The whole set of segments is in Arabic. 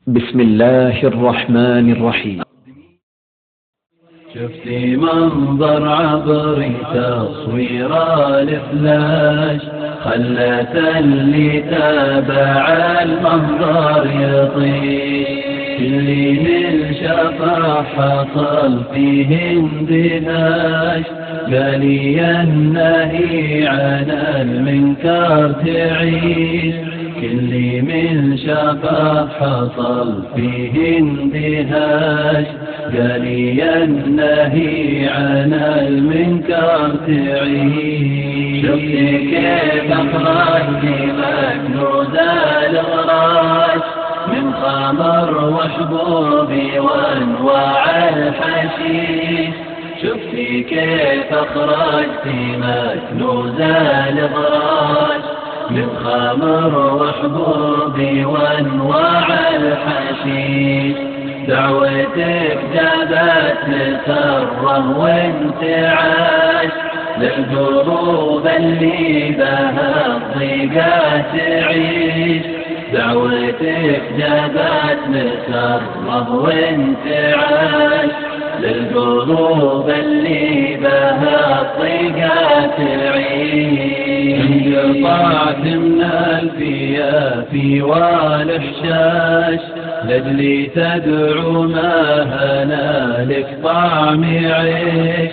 بسم الله الرحمن الرحيم. شفتي منظر عبري تصوير الفلاش، خلت اللي تابع المنظر يطيش. اللي من شافه حصل فيه اندهاش، قالي النهي عن المنكر تعيش. كل من شافه حصل فيه اندهاش، قالي النهي عن المنكر تعيش. شفتي كيف أخرجتي مكنوز الغراش، من خمر وحبوب وانواع الحشيش. شفتي كيف أخرجتي مكنوز الغراش، من خمر وحبوب وانواع الحشيش. دعوتك جابت مسرة وانتعاش، للقلوب اللي بها الضيقة تعيش. دعوتك جابت مسرة وانتعاش، للقلوب اللي بها الضيقة تعيش. انقطعت من الفيافي والحشاش، لجلي تدعو ما هنا لك طعم عيش.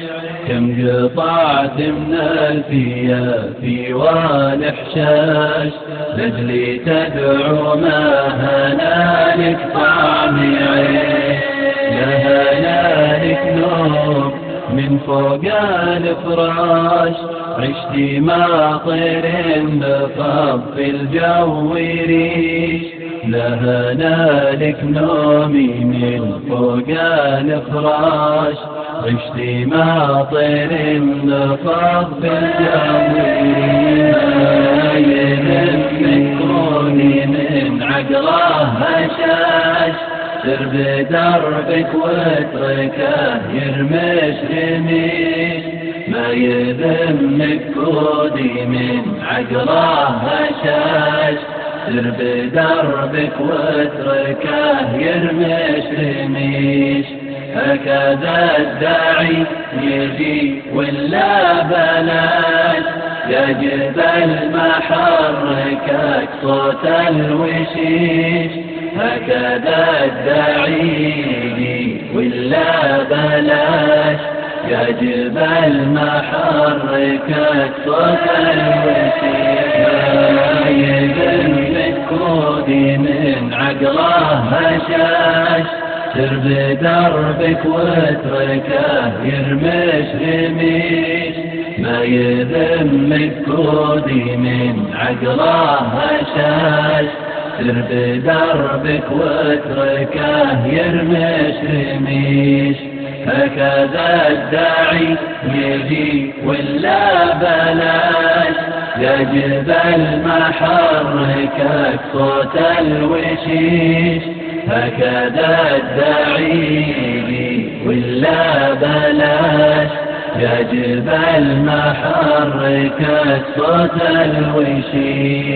كم قطعت من الفيافي والحشاش، لجلي تدعو ما هنا لك طعم عيش. لهنا لك نوم من فوق الفراش، عشتي مع طير بخف الجو ريش. لهنا لك نومي من فوق الفراش، عشتي مع طير بخف الجو ريش. من كوني من عقله هشاش، سر بدربك واتركه يرمش رميش. ما يذمك كودي من عقله هشاش، سر بدربك واتركه يرمش رميش. هكذا الداعي يجي ولا بلاش، يجب المحركك صوت الوشيش. هكذا الداعي ولا بلاش، يجب المحركك صوت الوشيش. ما يذمك كودي من عقله هشاش، سر بدربك واتركه يرمش رميش. ما يذمك كودي من عقله هشاش، سر بدربك واتركه يرمش رميش. هكذا الداعي يجي ولا بلاش، يجب المحركك صوت الوشيش. هكذا الداعي ولا بلاش، يجب المحركك صوت الوشيش.